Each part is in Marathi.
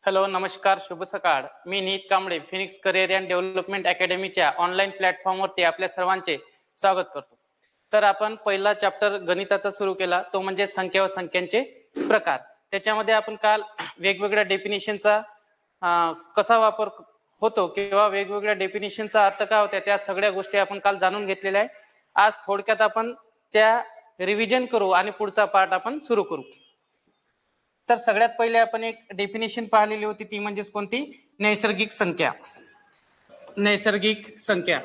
हॅलो, नमस्कार, शुभ सकाळ. मी Neet Kamble, Phoenix career and development अकॅडमीच्या ऑनलाईन प्लॅटफॉर्मवरती आपल्या सर्वांचे स्वागत करतो. तर आपण पहिला चॅप्टर गणिताचा सुरू केला, तो म्हणजे संख्या व संख्यांचे प्रकार. त्याच्यामध्ये आपण काल वेगवेगळ्या डेफिनेशनचा कसा वापर होतो किंवा वेगवेगळ्या डेफिनेशनचा अर्थ काय होता त्या सगळ्या गोष्टी आपण काल जाणून घेतलेल्या आहे. आज थोडक्यात आपण त्या रिव्हिजन करू आणि पुढचा पार्ट आपण सुरू करू. तर सगळ्यात पहिले आपण एक डेफिनेशन पाहिलेली होती, ती म्हणजे कोणती? नैसर्गिक संख्या. नैसर्गिक संख्या.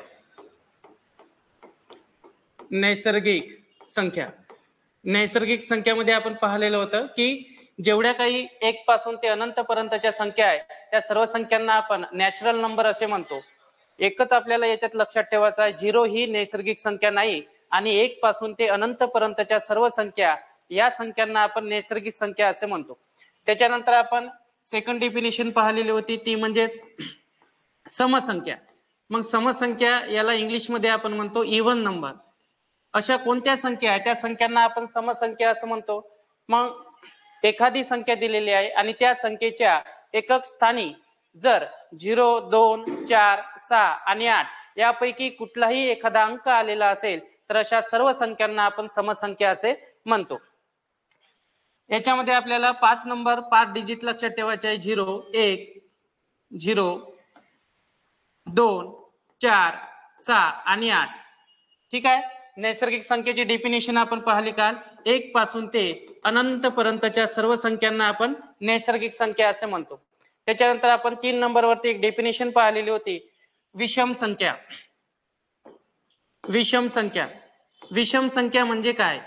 नैसर्गिक संख्या. नैसर्गिक संख्यामध्ये आपण पाहिलेलं होतं की जेवढ्या काही 1 पासून ते अनंत पर्यंतच्या संख्या आहे त्या सर्व संख्यांना आपण नॅचरल नंबर असे म्हणतो. एकच आपल्याला याच्यात लक्षात ठेवायचं आहे, 0 ही नैसर्गिक संख्या नाही आणि 1 पासून ते अनंत पर्यंतच्या सर्व संख्या या संख्यांना आपण नैसर्गिक संख्या असे म्हणतो. त्याच्यानंतर आपण सेकंड डेफिनेशन पाहिलेली होती, ती म्हणजे समसंख्या. मग समसंख्या याला इंग्लिशमध्ये आपण म्हणतो इव्हन नंबर. अशा कोणत्या संख्या आहेत त्या संख्यांना आपण समसंख्या असं म्हणतो. मग एखादी संख्या दिलेली आहे आणि त्या संख्येच्या एकक स्थानी जर 0, 2, 4, 6 आणि 8 यापैकी कुठलाही एखादा अंक आलेला असेल तर अशा सर्व संख्यांना आपण समसंख्या असे म्हणतो. याच्यामध्ये आपल्याला 5 नंबर 5 डिजिट लक्षात ठेवायचे आहे. 0, 1, 0, 2, 4, 6 आणि 8. ठीक आहे. नैसर्गिक संख्येची डेफिनेशन आपण पाहिली काल. 1 पासून ते अनंत पर्यंतच्या सर्व संख्यांना आपण नैसर्गिक संख्या असे म्हणतो. त्याच्यानंतर आपण 3 नंबरवरती एक डेफिनेशन पाहिलेली होती, विषम संख्या. विषम संख्या. विषम संख्या म्हणजे काय?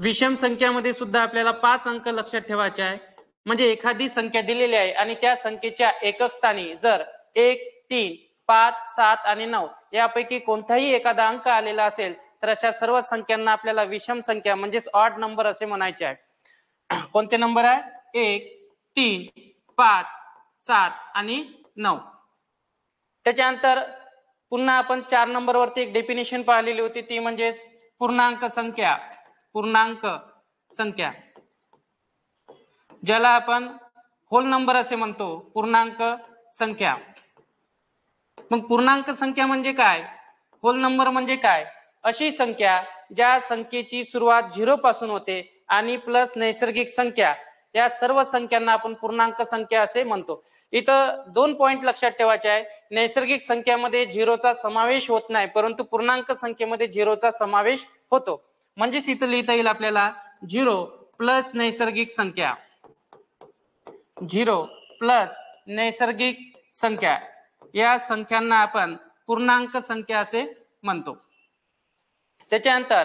विषम संख्यामध्ये सुद्धा आपल्याला 5 अंक लक्षात ठेवायचे आहे. म्हणजे एखादी संख्या दिलेली आहे आणि त्या संख्येच्या एकक स्थानी जर 1, 3, 5, 7 आणि 9 यापैकी कोणताही एखादा अंक आलेला असेल तर अशा सर्व संख्यांना आपल्याला विषम संख्या म्हणजेच ऑड नंबर असे म्हणायचे आहे. कोणते नंबर आहे? 1, 3, 5, 7 आणि 9. त्याच्यानंतर पुन्हा आपण 4 नंबरवरती एक डेफिनेशन पाहिलेली होती, ती म्हणजे पूर्णांक संख्या. पूर्णांक संख्या ज्याला आपण होल नंबर असे म्हणतो. पूर्णांक संख्या. मग पूर्णांक संख्या म्हणजे काय? होल नंबर म्हणजे काय? अशी संख्या ज्या संख्येची सुरुवात 0 पासून होते आणि प्लस नैसर्गिक संख्या या सर्व संख्यांना आपण पूर्णांक संख्या असे म्हणतो. इथं 2 पॉइंट लक्षात ठेवायचे आहे. नैसर्गिक संख्यामध्ये 0चा समावेश होत नाही, परंतु पूर्णांक संख्येमध्ये 0चा समावेश होतो. म्हणजेच इथं लिहिता येईल आपल्याला 0 प्लस नैसर्गिक संख्या. 0 प्लस नैसर्गिक संख्या या संख्यांना आपण पूर्णांक संख्या असे म्हणतो. त्याच्यानंतर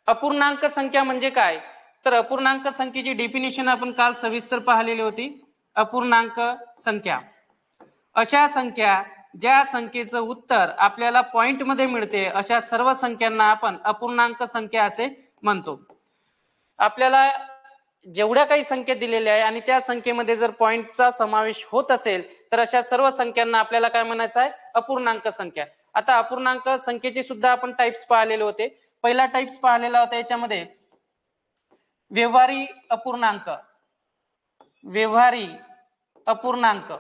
अपूर्णांक संख्या म्हणजे काय? तर अपूर्णांक संख्येची डेफिनेशन आपण काल सविस्तर पाहिलेली होती. अपूर्णांक संख्या अशा संख्या ज्या संख्येचं उत्तर आपल्याला पॉइंट मध्ये मिळते अशा सर्व संख्यांना आपण अपूर्णांक संख्या असे म्हणतो. आपल्याला जेवढ्या काही संख्या दिलेल्या आहे आणि त्या संख्येमध्ये जर पॉइंटचा समावेश होत असेल तर अशा सर्व संख्यांना आपल्याला काय म्हणायचं आहे? अपूर्णांक संख्या. आता अपूर्णांक संख्येचे सुद्धा आपण टाइप्स पाहिलेले होते. पहिला टाइप्स पाहिलेला होता याच्यामध्ये व्यवहारी अपूर्णांक. व्यवहारी अपूर्णांक.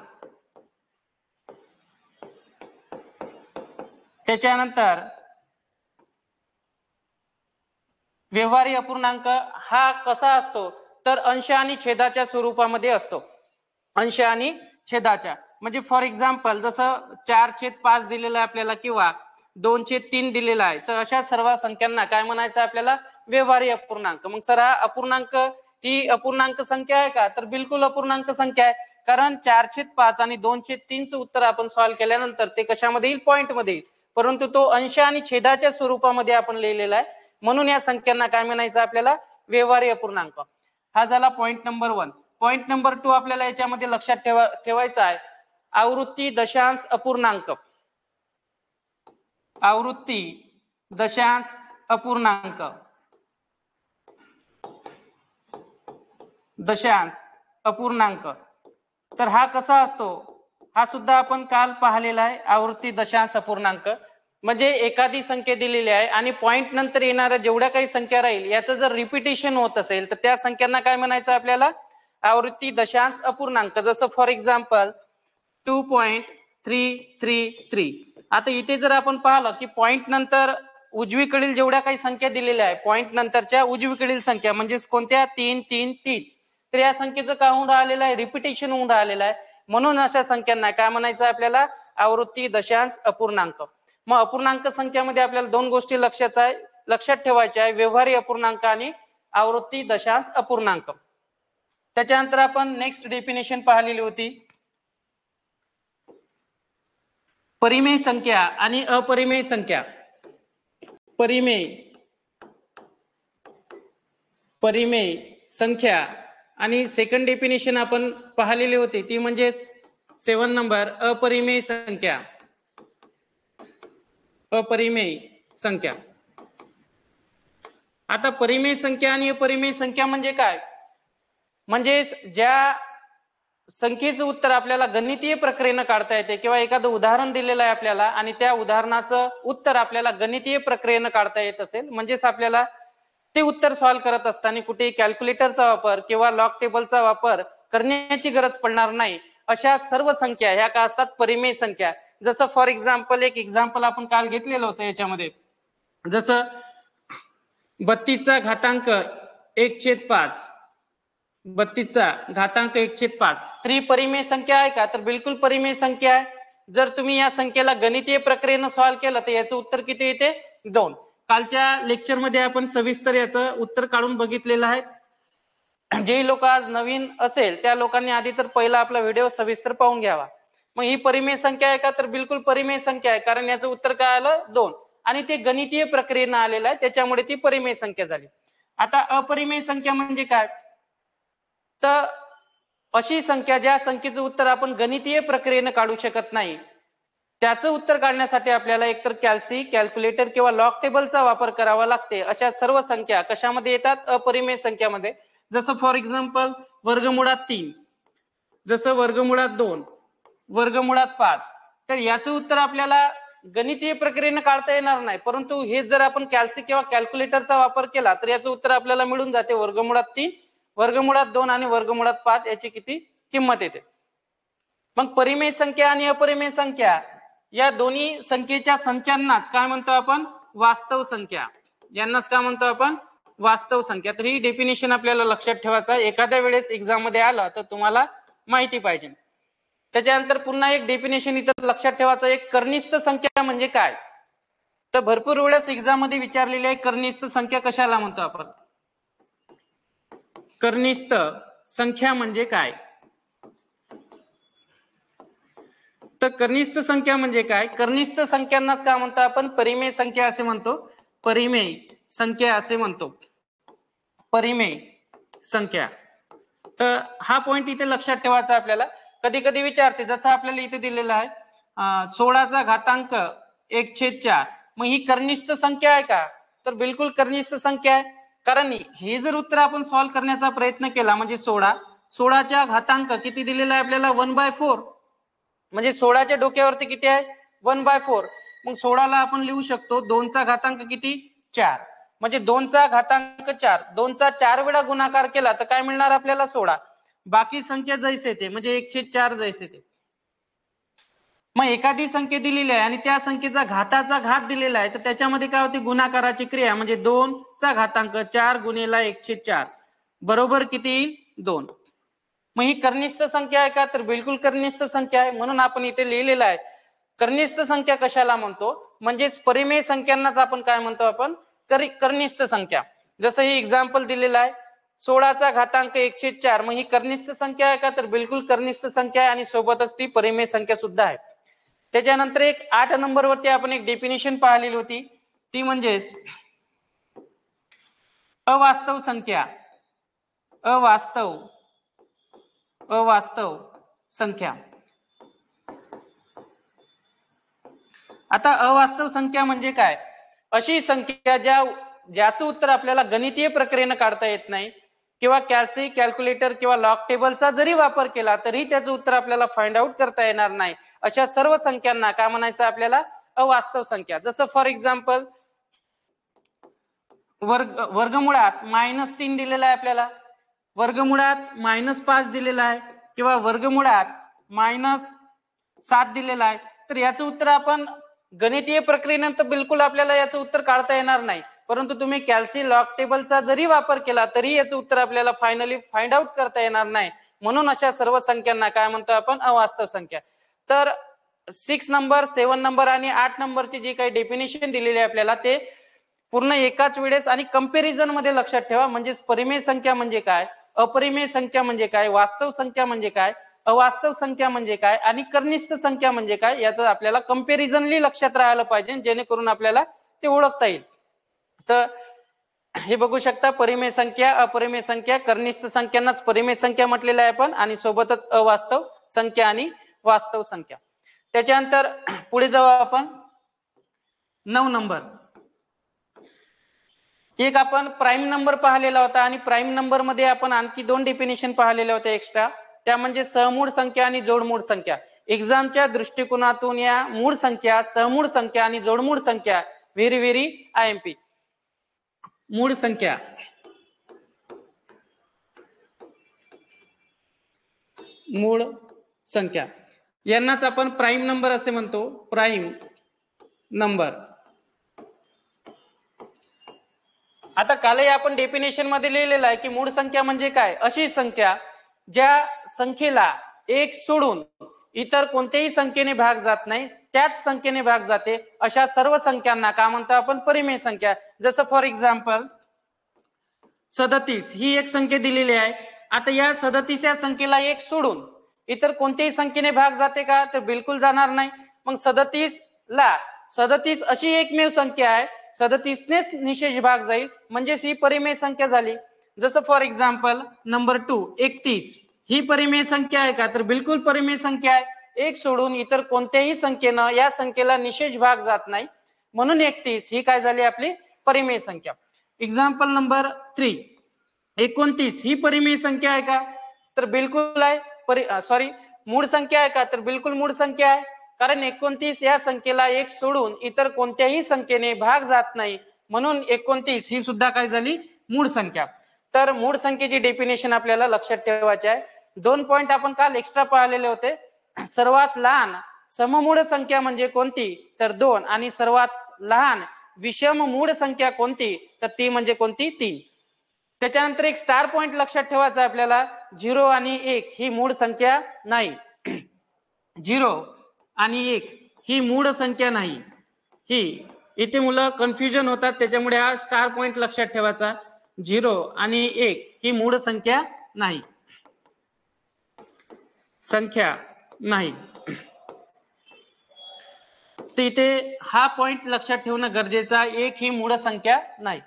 त्याच्यानंतर व्यवहारी अपूर्णांक हा कसा असतो? तर अंश आणि छेदाच्या स्वरूपामध्ये असतो. अंश आणि छेदाच्या म्हणजे फॉर एक्झाम्पल जसं 4/5 दिलेला आहे आपल्याला किंवा 2/3 दिलेला आहे, तर अशा सर्व संख्यांना काय म्हणायचं आपल्याला? व्यवहारी अपूर्णांक. मग सर हा अपूर्णांक ही अपूर्णांक संख्या आहे का? तर बिलकुल अपूर्णांक संख्या आहे. कारण 4/5 आणि 2/3चं उत्तर आपण सॉल्व्ह केल्यानंतर ते कशामध्ये येईल? पॉइंट मध्ये येईल. परंतु तो अंश आणि छेदाच्या स्वरूपामध्ये आपण लिहिलेला आहे, म्हणून या संख्यांना काय म्हणायचं आपल्याला? व्यवहारी अपूर्णांक. हा झाला पॉइंट नंबर 1. पॉइंट नंबर 2 आपल्याला याच्यामध्ये लक्षात ठेवायचा आहे आवृत्ती दशांश अपूर्णांक. आवृत्ती दशांश अपूर्णांक. दशांश अपूर्णांक. तर हा कसा असतो? हा सुद्धा आपण काल पाहिलेला आहे. आवृत्ती दशांश अपूर्णांक म्हणजे एखादी संख्या दिलेली आहे आणि पॉइंट नंतर येणाऱ्या जेवढ्या काही संख्या राहील याचं जर रिपिटेशन होत असेल तर त्या संख्यांना काय म्हणायचं आपल्याला? आवृत्ती दशांश अपूर्णांक, जसं फॉर एक्झाम्पल 2.333. आता इथे जर आपण पाहिलं की पॉइंट नंतर उजवीकडील जेवढ्या काही संख्या दिलेल्या आहे, पॉइंट नंतरच्या उजवीकडील संख्या म्हणजे कोणत्या 333, तर या संख्येचं काय होऊन राहिलेलं आहे, रिपिटेशन होऊन राहिलेलं आहे. म्हणून अशा संख्यांना काय म्हणायचं आपल्याला, आवृत्ती दशांश अपूर्णांक. मग अपूर्णांक संख्यामध्ये आपल्याला दोन गोष्टी लक्षात ठेवायच्या आहे, व्यवहारी अपूर्णांक आणि आवृत्ती दशांश अपूर्णांक. त्याच्यानंतर आपण नेक्स्ट डेफिनेशन पाहिलेली होती, परिमेय संख्या आणि अपरिमेय संख्या. परिमेय संख्या आणि सेकंड डेफिनेशन आपण पाहिलेली होती, ती म्हणजेच 7 नंबर अपरिमेय संख्या. अपरिमेय संख्या. आता परिमेय संख्या आणि अपरिमेय संख्या म्हणजे काय, म्हणजे ज्या संख्येचं उत्तर आपल्याला गणितीय प्रक्रियेनं काढता येते, किंवा एखादं उदाहरण दिलेलं आहे आपल्याला आणि त्या उदाहरणाचं उत्तर आपल्याला गणितीय प्रक्रियेनं काढता येत असेल, म्हणजेच आपल्याला ते उत्तर सॉल्व्ह करत असताना कुठे कॅल्क्युलेटरचा वापर किंवा लॉग टेबलचा वापर करण्याची गरज पडणार नाही, अशा सर्व संख्या ह्या काय असतात, परिमेय संख्या. जसं फॉर एक्झाम्पल एक एक्झाम्पल आपण काल घेतलेलं होतं याच्यामध्ये, जसं 32चा घातांक 1/5. 32चा घातांक 1/5, तर ही परिमेय संख्या आहे का, तर बिलकुल परिमेय संख्या आहे. जर तुम्ही या संख्येला गणितीय प्रक्रियेनं सॉल्व्ह केलं तर याचं उत्तर किती येते, 2. कालच्या लेक्चर मध्ये आपण सविस्तर याचं उत्तर काढून बघितलेलं आहे. जे लोक आज नवीन असेल त्या लोकांनी आधी तर पहिला आपला व्हिडिओ सविस्तर पाहून घ्यावा. मग ही परिमेय संख्या आहे का, तर बिलकुल परिमेय संख्या आहे, कारण याचं उत्तर काय आलं, 2. आणि ते गणितीय प्रक्रियेनं आलेलं आहे, त्याच्यामुळे ती परिमेय संख्या झाली. आता अपरिमेय संख्या म्हणजे काय, तर अशी संख्या ज्या संख्येचं उत्तर आपण गणितीय प्रक्रियेनं काढू शकत नाही, त्याचं उत्तर काढण्यासाठी आपल्याला एकतर कॅल्क्युलेटर किंवा लॉग टेबलचा वापर करावा लागते. अशा सर्व संख्या कशामध्ये येतात, अपरिमेय संख्यामध्ये. जसं फॉर एक्झाम्पल वर्गमुळात 3, जसं वर्गमुळात 2, वर्गमुळात 5, तर याचं उत्तर आपल्याला गणितीय प्रक्रियेनं काढता येणार नाही, परंतु हे जर आपण किंवा कॅल्क्युलेटरचा वापर केला तर याचं उत्तर आपल्याला मिळून जाते, वर्गमुळात 3, वर्गमुळात 2 आणि वर्गमुळात 5 याची किती किंमत येते. मग परिमेय संख्या आणि अपरिमेय संख्या या दोन्ही संख्येच्या संचांनाच काय म्हणतो आपण, वास्तव संख्या. यांनाच काय म्हणतो आपण, वास्तव संख्या. तर ही डेफिनेशन आपल्याला लक्षात ठेवायचं, एखाद्या वेळेस एक्झाम मध्ये आला तर तुम्हाला माहिती पाहिजे. त्याच्यानंतर पुन्हा एक डेफिनेशन इथं लक्षात ठेवायचं, एक कर्निष्ठ संख्या म्हणजे काय, तर भरपूर वेळेस एक्झाम मध्ये विचारलेली आहे, कर्निष्ठ संख्या कशाला म्हणतो आपण. कर्निष्ठ संख्या म्हणजे काय, तर कर्निष्ठ संख्या म्हणजे काय, कर्निष्ठ संख्यांनाच काय म्हणतो आपण, परिमेय संख्या असे म्हणतो. परिमेय संख्या असे म्हणतो, परिमेय संख्या. तर हा पॉइंट इथे लक्षात ठेवायचा आपल्याला. कधी कधी विचारते, जसं आपल्याला इथे दिलेलं आहे 16चा घातांक 1/4, मग ही कर्निष्ठ संख्या आहे का, तर बिलकुल कर्निष्ठ संख्या आहे. कारण हे जर उत्तर आपण सॉल्व्ह करण्याचा प्रयत्न केला, म्हणजे 16च्या घातांक किती दिलेला आहे आपल्याला, 1/4, म्हणजे 16च्या डोक्यावरती किती आहे, 1/4. मग 16ला आपण लिहू शकतो 2चा घातांक किती, 4, म्हणजे 2चा घातांक 4, 2चा 4 वेळा गुणाकार केला तर काय मिळणार आपल्याला, 16. बाकी संख्या जैसे ते, म्हणजे 1/4 जैसे ते. मग एखादी संख्या दिलेली आहे आणि त्या संख्येचा घाताचा घात दिलेला आहे, तर त्याच्यामध्ये काय होते, गुणाकाराची क्रिया, म्हणजे 2चा घातांक 4 गुणिले 1/4 बरोबर किती, 2. मग ही कर्निष्ठ संख्या आहे का, तर बिलकुल कर्निष्ठ संख्या आहे. म्हणून आपण इथे लिहिलेलं आहे, कर्निष्ठ संख्या कशाला म्हणतो, म्हणजेच परिमेय संख्यांनाच आपण काय म्हणतो, आपण कर्निष्ठ संख्या. जसं ही एक्झाम्पल दिलेलं आहे 16चा घातांक 1/4, मग ही कर्निष्ठ संख्या आहे का, तर बिलकुल कर्निष्ठ संख्या आहे, आणि सोबतच ती परिमेय संख्या सुद्धा आहे. त्याच्यानंतर एक 8 नंबर वरती आपण एक डेफिनेशन पाहिलेली होती, ती म्हणजेच अवास्तव संख्या. अवास्तव संख्या. आता अवास्तव संख्या म्हणजे काय, अशी संख्या ज्याचं उत्तर आपल्याला गणितीय प्रक्रियेनं काढता येत नाही, किंवा कॅल्क्युलेटर किंवा लॉग टेबलचा जरी वापर केला तरी त्याचं उत्तर आपल्याला फाइंड आउट करता येणार नाही, अशा सर्व संख्यांना काय म्हणायचं आपल्याला, अवास्तव संख्या. जसं फॉर एक्झाम्पल वर्गमुळात -3 दिलेला आहे आपल्याला, वर्गमुळात -5 दिलेला आहे किंवा वर्गमुळात -7 दिलेला आहे, तर याचं उत्तर आपण गणितीय प्रक्रियेनंतर बिलकुल आपल्याला याचं उत्तर काढता येणार नाही, परंतु तुम्ही कॅल्सी लॉग टेबलचा जरी वापर केला तरी याचं उत्तर आपल्याला फायनली फाइंड आउट करता येणार नाही. म्हणून अशा सर्व संख्यांना काय म्हणतो आपण? अवास्तव संख्या. तर 6 नंबर, 7 नंबर आणि 8 नंबरची जी काही डेफिनेशन दिलेली आहे आपल्याला, ते पूर्ण एकाच वेळेस आणि कंपॅरिझन मध्ये लक्षात ठेवा. म्हणजे परिमेय संख्या म्हणजे काय, अपरिमेय संख्या म्हणजे काय, वास्तव संख्या म्हणजे काय, अवास्तव संख्या म्हणजे काय आणि कर्निष्ठ संख्या म्हणजे काय, याचं आपल्याला कंपॅरिझनली लक्षात राहायला पाहिजे, जेणेकरून आपल्याला ते ओळखता येईल. तर हे बघू शकता, परिमेय संख्या, अपरिमेय संख्या, कर्निष्ठ संख्यांनाच परिमेय संख्या म्हटलेलं आहे आपण, आणि सोबतच अवास्तव संख्या आणि वास्तव संख्या. त्याच्यानंतर पुढे जाऊ आपण. 9 नंबर. एक आपण प्राईम नंबर पाहिलेला होता आणि प्राईम नंबर मध्ये आपण आणखी 2 डेफिनेशन पाहिलेल्या होत्या एक्स्ट्रा, त्या म्हणजे सहमूळ संख्या आणि जोडमूळ संख्या. एक्झामच्या दृष्टिकोनातून या मूळ संख्या, सहमूळ संख्या आणि जोडमूळ संख्या व्हेरी व्हेरी IMP. मूळ संख्या, मूळ संख्या यांनाच आपण प्राईम नंबर असे म्हणतो. Prime number. आता कालही आपण डेफिनेशन मध्ये लिहिलेलं आहे की मूळ संख्या म्हणजे काय? अशी संख्या ज्या संख्येला 1 सोडून इतर कोणत्याही संख्येने भाग जात नाही, त्याच संख्येने भाग जाते, अशा सर्व संख्यांना काय म्हणतो आपण? परिमेय संख्या. जसं फॉर एक्झाम्पल 37 ही एक संख्या दिलेली आहे. आता या 37 या संख्येला 1 सोडून इतर कोणत्याही संख्येने भाग जाते का? तर बिलकुल जाणार नाही. मग 37 अशी एकमेव संख्या आहे, 37नेच निशेष भाग जाईल, म्हणजेच ही परिमेय संख्या झाली. जसं फॉर एक्झाम्पल नंबर 2 31 ही परिमेय संख्या आहे का? तर बिलकुल परिमेय संख्या आहे. 1 सोडून इतर कोणत्याही संख्येनं या संख्येला निशेष भाग जात नाही, म्हणून 31 ही काय झाली? आपली परिमेय संख्या. एक्झाम्पल नंबर 3 29 ही परिमेय संख्या आहे का? तर बिलकुल आहे. मूळ संख्या आहे का? तर बिलकुल मूळ संख्या आहे, कारण 29 या संख्येला 1 सोडून इतर कोणत्याही संख्येने भाग जात नाही, म्हणून 29 ही सुद्धा काय झाली? मूळ संख्या. तर मूळ संख्येची डेफिनेशन आपल्याला लक्षात ठेवायची आहे. 2 पॉइंट आपण काल एक्स्ट्रा पाहिलेले होते. सर्वात लहान सममूळ संख्या म्हणजे कोणती? तर 2. आणि सर्वात लहान विषम मूळ संख्या कोणती? तर ती म्हणजे कोणती? 3. त्याच्यानंतर एक स्टार पॉइंट लक्षात ठेवायचा आपल्याला, 0 आणि 1 ही मूळ संख्या नाही. 0 आणि 1 ही मूळ संख्या नाही. ही इथे मुलं कन्फ्युजन होतात, त्याच्यामुळे हा स्टार पॉइंट लक्षात ठेवायचा. 0 आणि 1 ही मूळ संख्या नाही, संख्या नाही. तर इथे हा पॉइंट लक्षात ठेवणं गरजेचं आहे. 1 ही मूळ संख्या नाही.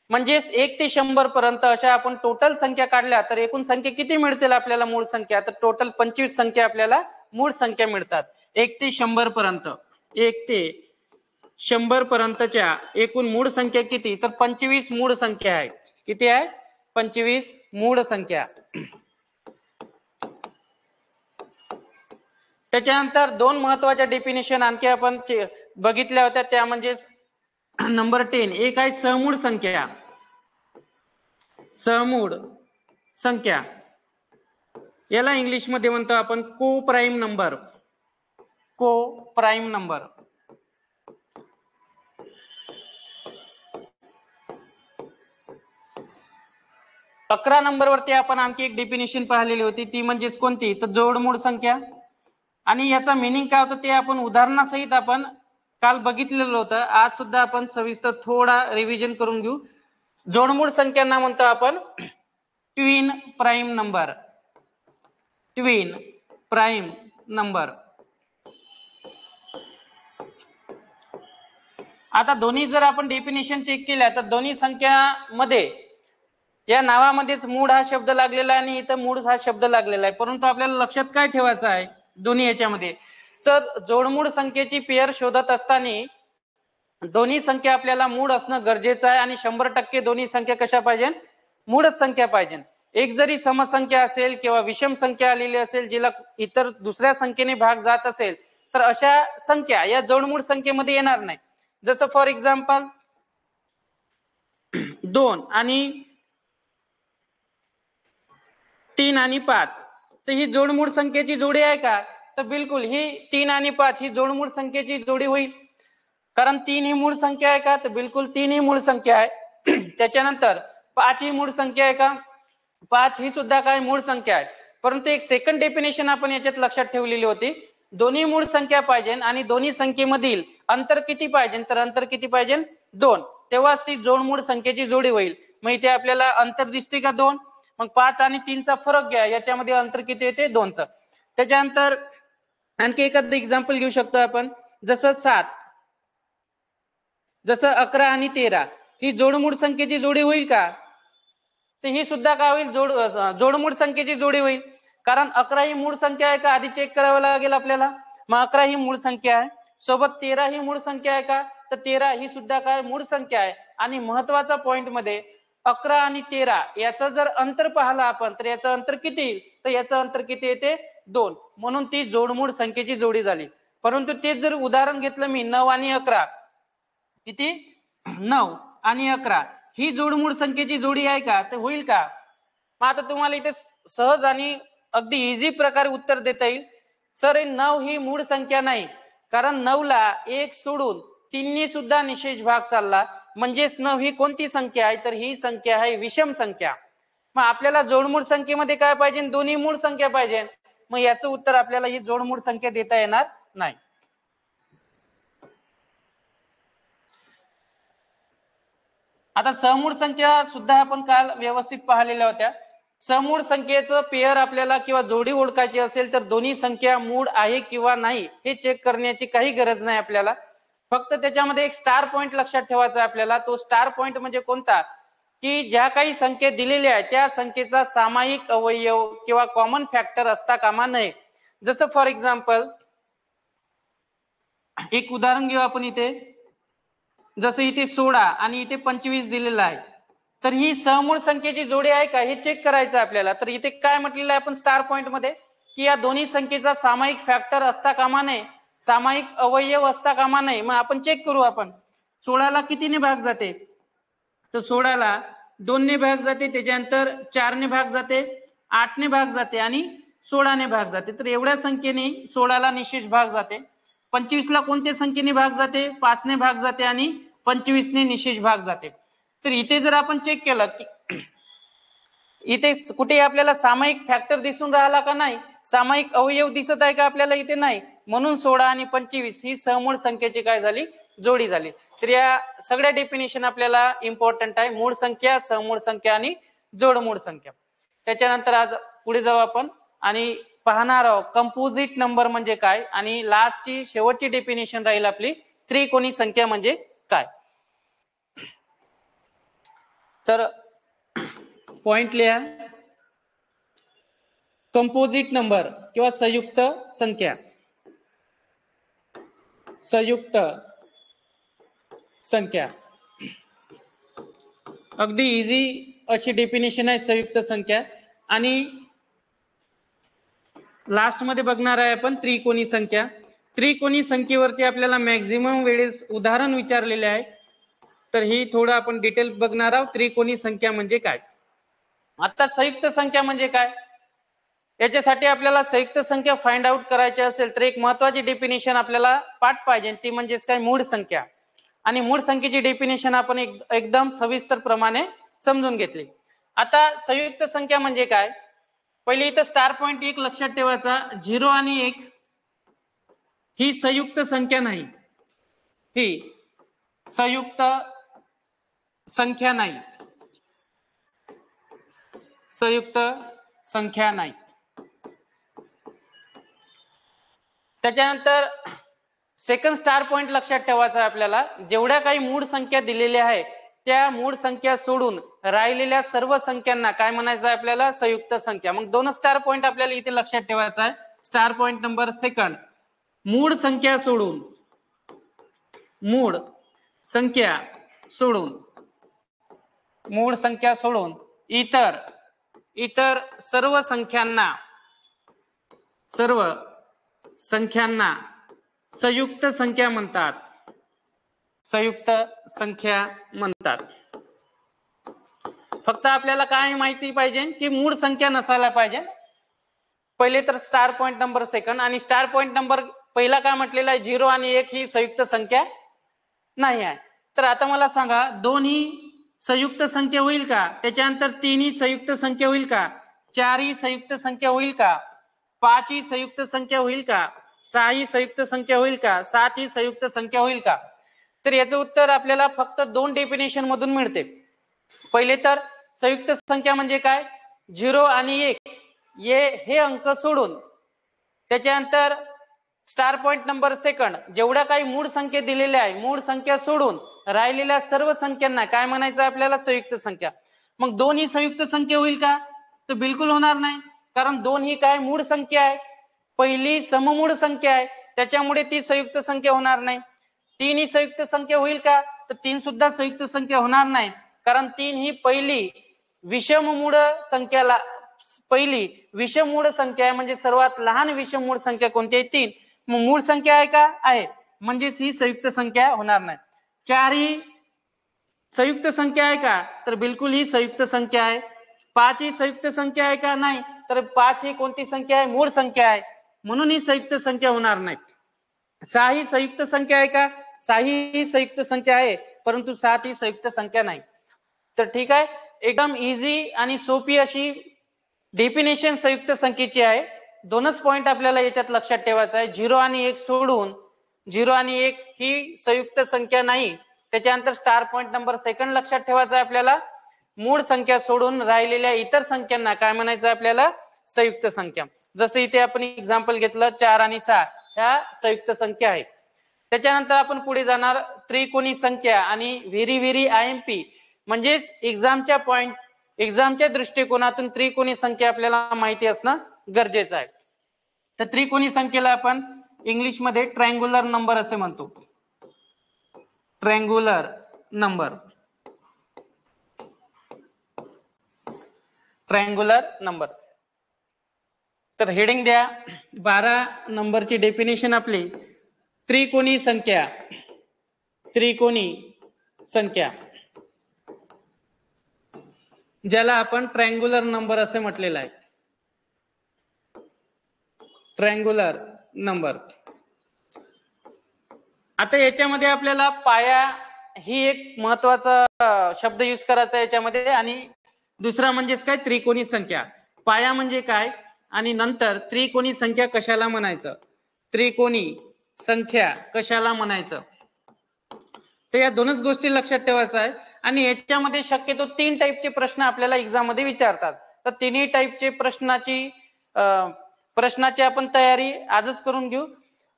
म्हणजेच 1 ते 100 पर्यंत अशा आपण टोटल संख्या काढल्या तर एकूण संख्या किती मिळतील आपल्याला? मूळ संख्या. तर टोटल 25 संख्या आपल्याला मूळ संख्या मिळतात 1 ते 100 पर्यंत. 1 ते 100 पर्यंतच्या एकूण मूळ संख्या किती? तर 25 मूळ संख्या आहे. किती आहे? 25 मूळ संख्या. त्याच्यानंतर 2 महत्वाच्या डेफिनेशन आणखी आपण बघितल्या होत्या, त्या म्हणजे नंबर 10 एक आहे सहमूळ संख्या. सहमूळ संख्या याला इंग्लिश मध्ये म्हणतो आपण को प्राईम नंबर. को प्राईम नंबर. अकरा नंबर वरती आपण आणखी एक डेफिनेशन पाहिलेली होती, ती म्हणजेच कोणती? तर जोडमूळ संख्या. आणि याचा मिनिंग काय होतं ते आपण उदाहरणासहित आपण काल बघितलेलं होतं. आज सुद्धा आपण सविस्तर थोडा रिव्हिजन करून घेऊ. जोडमूळ संख्यांना म्हणतो आपण twin prime number. Twin prime number. आता दोन्ही जर आपण डेफिनेशन चेक केल्या तर दोन्ही संख्यामध्ये या नावामध्येच मूळ हा शब्द लागलेला आहे आणि इथं मूळ हा शब्द लागलेला आहे, परंतु आपल्याला लक्षात काय ठेवायचं आहे दोन्ही याच्यामध्ये? तर जोडमूळ संख्येची पेअर शोधत असताना दोन्ही संख्या आपल्याला मूळ असणं गरजेचं आहे आणि 100% दोन्ही संख्या कशा पाहिजे? मूळच संख्या पाहिजे. एक जरी समसंख्या असेल किंवा विषम संख्या आलेली असेल जिला इतर दुसऱ्या संख्येने भाग जात असेल तर अशा संख्या या जोडमूळ संख्येमध्ये येणार नाही. जसं फॉर एक्झाम्पल 2 आणि 3 आणि 5, तर ही जोडमूळ संख्येची जोडी आहे का? तर बिलकुल ही 3 आणि 5 ही जोडमूळ संख्येची जोडी होईल, कारण 3 ही मूळ संख्या आहे का? तर बिलकुल 3 ही मूळ संख्या आहे. त्याच्यानंतर 5 ही मूळ संख्या आहे का? 5 ही सुद्धा काय मूळ संख्या आहे. परंतु एक सेकंड डेफिनेशन आपण याच्यात लक्षात ठेवलेली होती, दोन्ही मूळ संख्या पाहिजे आणि दोन्ही संख्येमधील अंतर किती पाहिजे? तर अंतर किती पाहिजे? 2. तेव्हाच ती जोडमूळ संख्येची जोडी होईल. मग इथे आपल्याला अंतर दिसते का? 2. मग 5 आणि 3 चा फरक घ्या, याच्यामध्ये अंतर किती येते? 2च. त्याच्यानंतर आणखी एखादं एक्झाम्पल घेऊ शकतो आपण, जसं 7, जसं 11 आणि 13 ही जोडमूळ संख्येची जोडी होईल का? तर ही सुद्धा काय होईल? जोडमूळ संख्येची जोडी होईल, कारण 11 ही मूळ संख्या आहे का? आधी चेक करावं लागेल आपल्याला. मग 11 ही मूळ संख्या आहे, सोबत 13 ही मूळ संख्या आहे का? तर 13 ही सुद्धा काय मूळ संख्या आहे. आणि महत्वाचा पॉइंट मध्ये 11 आणि 13 याचं जर अंतर पाहिलं आपण, तर याचं अंतर किती येईल? तर याचं अंतर किती येते? 2. म्हणून ती जोडमूळ संख्येची जोडी झाली. परंतु तेच जर उदाहरण घेतलं मी 9 आणि 11, किती? 9 आणि 11 ही जोडमूळ संख्येची जोडी आहे का? तर होईल का? मग आता तुम्हाला इथे सहज आणि अगदी इझी प्रकारे उत्तर देता येईल, सर 9 ही मूळ संख्या नाही, कारण 9 ला 1 सोडून 3 सुद्धा निशेष भाग चालला, म्हणजेच 9 ही कोणती संख्या आहे? तर ही संख्या आहे विषम संख्या. मग आपल्याला जोडमूळ संख्येमध्ये काय पाहिजे? दोन्ही मूळ संख्या पाहिजे. मग याचं उत्तर आपल्याला ही जोडमूळ संख्या देता येणार नाही. आता समूळ संख्या सुद्धा आपण काल व्यवस्थित पाहिलेल्या होत्या. समूळ संख्येचं पेयर आपल्याला किंवा जोडी ओळखायची असेल तर दोन्ही संख्या मूळ आहे किंवा नाही हे चेक करण्याची काही गरज नाही आपल्याला. फक्त त्याच्यामध्ये एक स्टार पॉइंट लक्षात ठेवायचा आहे आपल्याला. तो स्टार पॉइंट म्हणजे कोणता? की ज्या काही संख्या दिलेल्या आहेत त्या संख्येचा सामायिक अवयव किंवा कॉमन फॅक्टर असता कामा नये. जसं फॉर एक्झाम्पल एक उदाहरण घेऊ आपण इथे, जसं इथे 16 आणि इथे 25 दिलेलं आहे, तर ही समूळ संख्येची जोडी आहे का हे चेक करायचं आपल्याला. तर इथे काय म्हटलेलं आहे आपण स्टार पॉइंट मध्ये, की या दोन्ही संख्येचा सामायिक फॅक्टर असता कामा नये, सामायिक अवयव असता कामा नये. मग आपण चेक करू, आपण 16 ला कितीने भाग जाते? तर 16 ला 2 ने भाग जाते, त्याच्यानंतर 4 ने भाग जाते, 8 ने भाग जाते आणि 16 ने भाग जाते. तर एवढ्या संख्येने 16 ला निशेष भाग जाते. 25 ला कोणत्या संख्येने भाग जाते? 5 ने भाग जाते आणि 25 ने निशेष भाग जाते. तर इथे जर आपण चेक केलं की इथे कुठे आपल्याला सामायिक फॅक्टर दिसून राहिला का? नाही. सामायिक अवयव दिसत आहे का आपल्याला? इथे नाही. म्हणून 16 आणि 25 ही समूळ संख्येची काय झाली? जोडी झाली. तर या सगळ्या डेफिनेशन आपल्याला इम्पॉर्टंट आहे, मूळ संख्या, समूळ संख्या आणि जोडमूळ संख्या. त्याच्यानंतर आज पुढे जाऊ आपण आणि पाहणार आहोत कंपोजिट नंबर म्हणजे काय, आणि लास्टची शेवटची डेफिनेशन राहील आपली त्रिकोणी संख्या म्हणजे काय. तर पॉइंट लिहा, कंपोजिट नंबर किंवा संयुक्त संख्या. संयुक्त संख्या अगदी इझी अशी डेफिनेशन आहे संयुक्त संख्या. आणि लास्ट मध्ये बघणार आहे आपण त्रिकोणी संख्या. त्रिकोणी संख्येवरती आपल्याला मॅक्झिमम वेळेस उदाहरण विचारलेले आहे, तर ही थोडं आपण डिटेल बघणार आहोत. त्रिकोणी संख्या म्हणजे काय. आता संयुक्त संख्या म्हणजे काय, याच्यासाठी आपल्याला संयुक्त संख्या फाइंड आउट करायची असेल तर एक महत्वाची डेफिनेशन आपल्याला पाठ पाहिजे, ती म्हणजे काय? मूळ संख्या. आणि मूळ संख्येची डेफिनेशन आपण एकदम सविस्तर प्रमाणे समजून घेतली. आता संयुक्त संख्या म्हणजे काय, पहिले इथं स्टार पॉइंट एक लक्षात ठेवायचा, 0 आणि 1 ही संयुक्त संख्या नाही, ही संयुक्त संख्या नाही, संयुक्त संख्या नाही. त्याच्यानंतर सेकंड स्टार पॉइंट लक्षात ठेवायचा आहे आपल्याला, जेवढ्या काही मूळ संख्या दिलेल्या आहे त्या मूळ संख्या सोडून राहिलेल्या सर्व संख्यांना काय म्हणायचं आहे आपल्याला? संयुक्त संख्या. मग दोन स्टार पॉइंट आपल्याला इथे लक्षात ठेवायचा आहे. स्टार पॉइंट नंबर सेकंड, मूळ संख्या सोडून, मूळ संख्या सोडून, मूळ संख्या सोडून इतर सर्व संख्यांना संयुक्त संख्या म्हणतात, संयुक्त संख्या म्हणतात. फक्त आपल्याला काय माहिती पाहिजे की मूळ संख्या नसायला पाहिजे. पहिले तर स्टार पॉइंट नंबर सेकंड, आणि स्टार पॉइंट नंबर पहिला काय म्हटलेला आहे, 0 आणि 1 ही संयुक्त संख्या नाही आहे. तर आता मला सांगा, 2 ही संयुक्त संख्या होईल का? त्याच्यानंतर 3 ही संयुक्त संख्या होईल का? 4 ही संयुक्त संख्या होईल का? 5 ही संयुक्त संख्या होईल का? 6 ही संयुक्त संख्या होईल का? 7 ही संयुक्त संख्या होईल का? तर याचं उत्तर आपल्याला फक्त 2 डेफिनेशन मधून मिळते. पहिले तर संयुक्त संख्या म्हणजे काय, 0 आणि 1 हे अंक सोडून, त्याच्यानंतर स्टार पॉइंट नंबर सेकंड, जेवढ्या काही मूळ संख्या दिलेल्या आहे मूळ संख्या सोडून राहिलेल्या सर्व संख्यांना काय म्हणायचं आपल्याला, संयुक्त संख्या. मग 2 ही संयुक्त संख्या होईल का? तर बिलकुल होणार नाही, कारण 2 ही काय मूळ संख्या आहे, पहिली सममूळ संख्या आहे, त्याच्यामुळे ती संयुक्त संख्या होणार नाही. 3 ही संयुक्त संख्या होईल का? तर 3 सुद्धा संयुक्त संख्या होणार नाही, कारण 3 ही पहिली विषममूळ संख्याला पहिली विषममूळ संख्या आहे, म्हणजे सर्वात लहान विषममूळ संख्या कोणती आहे, 3. मग मूळ संख्या आहे का? आहे, म्हणजे ही संयुक्त संख्या होणार नाही. 4 ही संयुक्त संख्या आहे का? तर बिलकुल ही संयुक्त संख्या आहे. 5 ही संयुक्त संख्या आहे का? नाही, तर 5 ही कोणती संख्या आहे, मूळ संख्या आहे, म्हणून ही संयुक्त संख्या होणार नाही. 6 ही संयुक्त संख्या आहे का? 6 ही संयुक्त संख्या आहे, परंतु 7 ही संयुक्त संख्या नाही. तर ठीक आहे, एकदम इझी आणि सोपी अशी डेफिनेशन संयुक्त संख्येची आहे. दोनच पॉइंट आपल्याला याच्यात लक्षात ठेवायचा आहे, 0 आणि 1 सोडून 0 आणि 1 ही संयुक्त संख्या नाही. त्याच्यानंतर स्टार पॉइंट नंबर सेकंड लक्षात ठेवायचा आहे आपल्याला, मूळ संख्या सोडून राहिलेल्या इतर संख्यांना काय म्हणायचं आपल्याला, संयुक्त संख्या. जसं इथे आपण एक्झाम्पल घेतलं, 4 आणि 6 ह्या संयुक्त संख्या आहे. त्याच्यानंतर आपण पुढे जाणार त्रिकोणी संख्या आणि व्हेरी व्हेरी IMP, म्हणजेच एक्झामच्या दृष्टिकोनातून त्रिकोणी संख्या आपल्याला माहिती असणं गरजेचं आहे. तर त्रिकोणी संख्येला आपण इंग्लिश मध्ये ट्रायंग्युलर नंबर असे म्हणतो. Triangular number, triangular number. तर हेडिंग द्या, 12 नंबरची डेफिनेशन आपली, त्रिकोणी संख्या. त्रिकोणी संख्या ज्याला आपण ट्रायंग्युलर नंबर असे म्हटलेलं आहे. Triangular number. आता याच्यामध्ये आपल्याला पाया ही एक महत्वाचा शब्द यूज करायचा याच्यामध्ये, आणि दुसरा म्हणजेच काय, त्रिकोणी संख्या. पाया म्हणजे काय, आणि नंतर त्रिकोणी संख्या कशाला म्हणायचं, त्रिकोणी संख्या कशाला म्हणायचं, तर या दोनच गोष्टी लक्षात ठेवायचं आहे. आणि याच्यामध्ये शक्यतो 3 टाईपचे प्रश्न आपल्याला एक्झाम मध्ये विचारतात. तर तिन्ही टाईपचे प्रश्नाची आपण तयारी आजच करून घेऊ.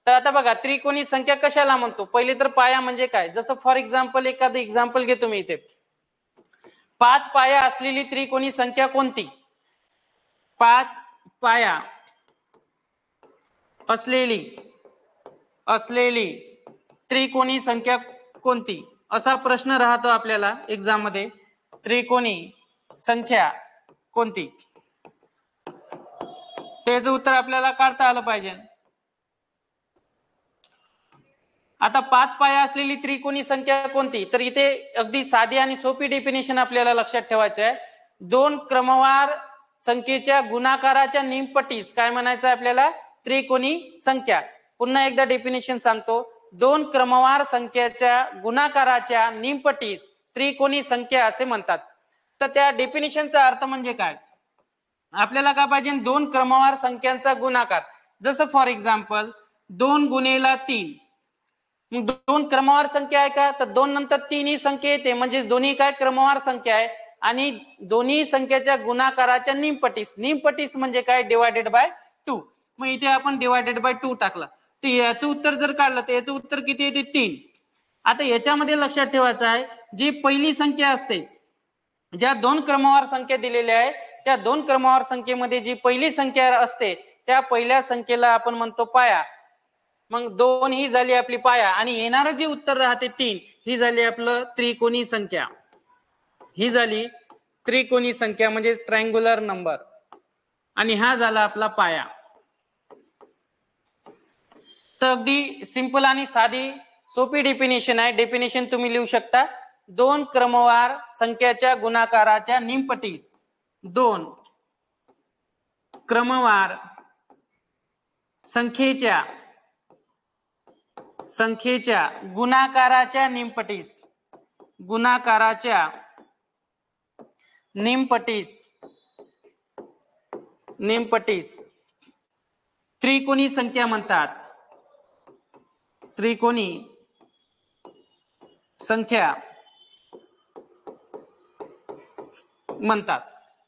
तर आता बघा, त्रिकोणी संख्या कशाला म्हणतो. पहिले तर पाया म्हणजे काय, जसं फॉर एक्झाम्पल एखादं एक्झाम्पल घेतो मी इथे, 5 पाया असलेली त्रिकोणी संख्या कोणती, 5 पाया असलेली त्रिकोणी संख्या कोणती, असा प्रश्न राहतो आपल्याला एक्झाम मध्ये, त्रिकोणी संख्या कोणती, त्याचं उत्तर आपल्याला काढता आलं पाहिजे. आता 5 पाया असलेली त्रिकोणी संख्या कोणती, तर इथे अगदी साधी आणि सोपी डेफिनेशन आपल्याला लक्षात ठेवायचं आहे. 2 क्रमवार संख्येच्या गुणाकाराच्या निमपटीस काय म्हणायचं आपल्याला, त्रिकोणी संख्या. पुन्हा एकदा डेफिनेशन सांगतो, 2 क्रमवार संख्येच्या गुणाकाराच्या निमपटीस त्रिकोणी संख्या असे म्हणतात. तर त्या डेफिनेशनचा अर्थ म्हणजे काय, आपल्याला काय पाहिजे, 2 क्रमवार संख्यांचा गुणाकार. जसं फॉर एक्झाम्पल 2 गुणेला 3, मग 2 क्रमवार संख्या आहे का, तर 2 नंतर 3 ही संख्या येते, म्हणजे दोन्ही काय क्रमवार संख्या आहे, आणि दोन्ही संख्येच्या गुणाकाराच्या निमपटीस म्हणजे काय, डिवायडेड बाय 2. मग इथे आपण डिवायडेड बाय 2 टाकला, तर याचं उत्तर जर काढलं तर याचं उत्तर किती येते, 3. आता याच्यामध्ये लक्षात ठेवायचं आहे, जी पहिली संख्या असते, ज्या 2 क्रमवार संख्या दिलेल्या आहे, त्या 2 क्रमवार संख्येमध्ये जी पहिली संख्या असते, त्या पहिल्या संख्येला आपण म्हणतो पाया. मग 2 ही झाली आपली पाया, आणि येणारं जे उत्तर राहते 3, ही झाली आपलं त्रिकोणी संख्या. ही झाली त्रिकोणी संख्या म्हणजे ट्रायंग्युलर नंबर, आणि हा झाला आपला पाया. तर अगदी सिंपल आणि साधी सोपी डेफिनेशन आहे. डेफिनेशन तुम्ही लिहू शकता. दोन क्रमवार संख्याच्या गुणाकाराच्या निमपटीस, दोन क्रमवार संख्येच्या गुणाकाराच्या निमपटीस, गुणाकाराच्या निमपटीस त्रिकोणी संख्या म्हणतात, त्रिकोणी संख्या म्हणतात.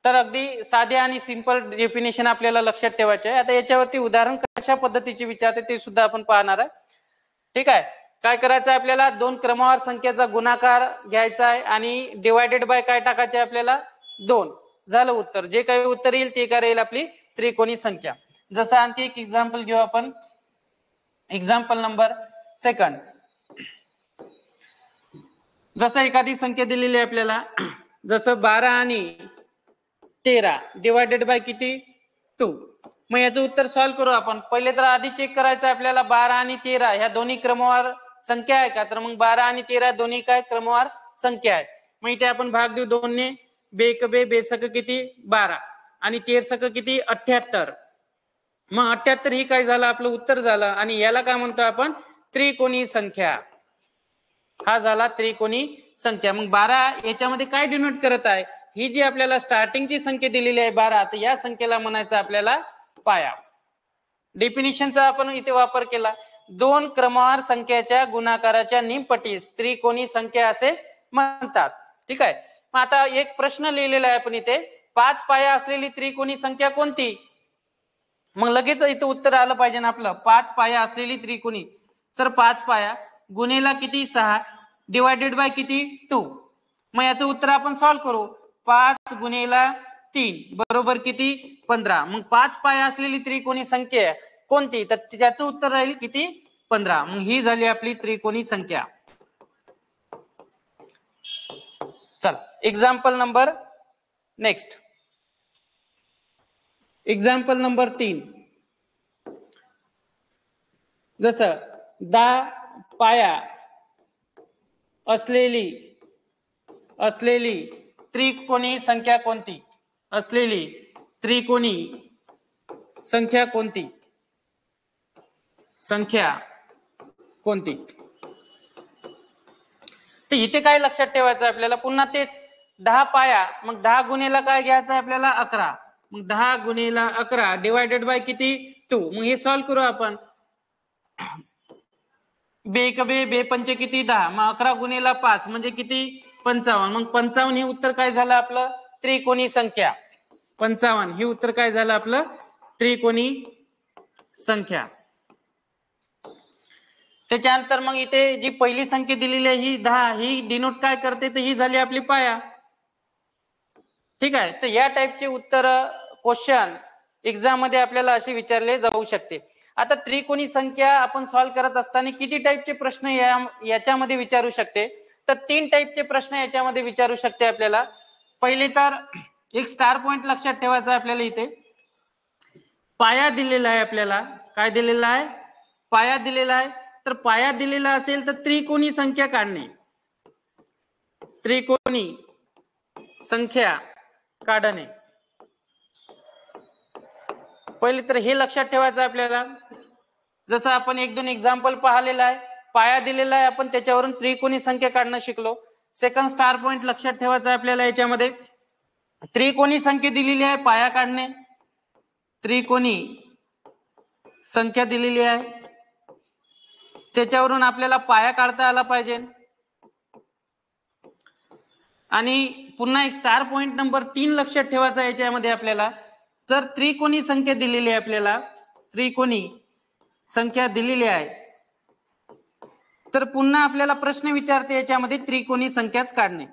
तर अगदी साधे आणि सिंपल डेफिनेशन आपल्याला लक्षात ठेवायचे आहे. आता याच्यावरती उदाहरण कशा पद्धतीचे विचारते ते सुद्धा आपण पाहणार आहे. ठीक आहे, काय करायचं आहे आपल्याला, दोन क्रमवार संख्येचा गुणाकार घ्यायचा आहे आणि डिवायडेड बाय काय टाकायचे आहे आपल्याला, 2. झालं उत्तर. जे काही उत्तर येईल ते काय राहील आपली त्रिकोणी संख्या. जसं आणखी एक एक्झाम्पल घेऊ आपण. Example number 2. जसं एखादी संख्या दिलेली आहे आपल्याला, जसं 12 आणि 13 डिवायडेड बाय किती, 2. मग याचं उत्तर सॉल्व्ह करू आपण. पहिले तर आधी चेक करायचं आपल्याला 12 आणि 13 ह्या दोन्ही क्रमवार संख्या आहे का, तर मग 12 आणि 13 दोन्ही काय क्रमवार संख्या आहे. मग इथे आपण भाग देऊ 2 ने, बेक बे बेसक किती 12 आणि 13 किती 78. मग 78 ही काय झालं आपलं उत्तर झालं आणि याला काय म्हणतो आपण, त्रिकोणी संख्या. हा झाला त्रिकोणी संख्या. मग 12 याच्यामध्ये काय डिनोट करत आहे, ही जी आपल्याला स्टार्टिंगची संख्या दिलेली आहे 12, तर या संख्येला म्हणायचं आपल्याला पाया. डेफिनिशनचा आपण इथे वापर केला. दोन क्रमवार संख्येच्या गुणाकाराच्या निमपटीस त्रिकोणी संख्या असे म्हणतात. ठीक आहे. मग आता एक प्रश्न लिहिलेला आहे आपण इथे, 5 पाया असलेली त्रिकोणी संख्या कोणती. मग लगेच इथं उत्तर आलं पाहिजे ना आपलं, 5 पाया असलेली त्रिकोणी. सर 5 पाया गुणेला किती 6 डिवायडेड बाय किती 2. मग याचं उत्तर आपण सॉल्व्ह करू. 5 गुणेला 3 बरोबर किती 15. मग 5 पाया असलेली त्रिकोणी संख्या कोणती, तर त्याचं उत्तर राहील किती 15. मग ही झाली आपली त्रिकोणी संख्या. चल example number next. Example number 3. जसं 10 पाया असलेली त्रिकोणी संख्या कोणती, असलेली त्रिकोणी संख्या कोणती, संख्या कोणती. तर इथे काय लक्षात ठेवायचं आपल्याला, पुन्हा तेच 10 पाया, मग 10 गुणेला काय घ्यायचं आपल्याला 11. मग 10 गुणेला 11 डिवायडेड बाय किती 2. मग हे सॉल्व्ह करू आपण. बेक बे बे पंच किती 10, मग 11 गुणेला 5 म्हणजे किती 55. मग 55 हे उत्तर काय झालं आपलं त्रिकोणी संख्या. 55 हे उत्तर काय झालं आपलं त्रिकोणी संख्या. त्याच्यानंतर मग इथे जी पहिली संख्या दिलेली आहे ही 10, ही डिनोट काय करते, तर ही झाली आपली पाया. ठीक आहे. तर या टाइपचे उत्तर क्वेश्चन एक्झाम मध्ये आपल्याला असे विचारले जाऊ शकते. आता त्रिकोणी संख्या आपण सॉल्व्ह करत असताना किती टाइपचे प्रश्न याच्यामध्ये विचारू शकते, तर 3 टाइपचे प्रश्न याच्यामध्ये विचारू शकते आपल्याला. पहिले तर एक स्टार पॉइंट लक्षात ठेवायचा आपल्याला. इथे पाया दिलेला आहे आपल्याला, काय दिलेला आहे पाया दिलेला आहे. तर पाया दिलेला असेल तर त्रिकोणी संख्या काढणे, त्रिकोणी संख्या काढणे. पहिले तर हे लक्षात ठेवायचं आपल्याला. जसं आपण 1-2 एक्झाम्पल पाहिलेला आहे, पाया दिलेला आहे, आपण त्याच्यावरून त्रिकोणी संख्या काढणं शिकलो. सेकंड स्टार पॉइंट लक्षात ठेवायचा आपल्याला. याच्यामध्ये त्रिकोणी संख्या दिलेली आहे, पाया काढणे. त्रिकोणी संख्या दिलेली आहे, त्याच्यावरून आपल्याला पाया काढता आला पाहिजे. आणि पुन्हा एक स्टार पॉइंट नंबर 3 लक्षात ठेवायचा याच्यामध्ये आपल्याला. जर त्रिकोणी संख्या दिलेली आहे आपल्याला, त्रिकोणी संख्या दिलेली आहे, तर पुन्हा आपल्याला प्रश्न विचारते याच्यामध्ये त्रिकोणी संख्याच काढणे.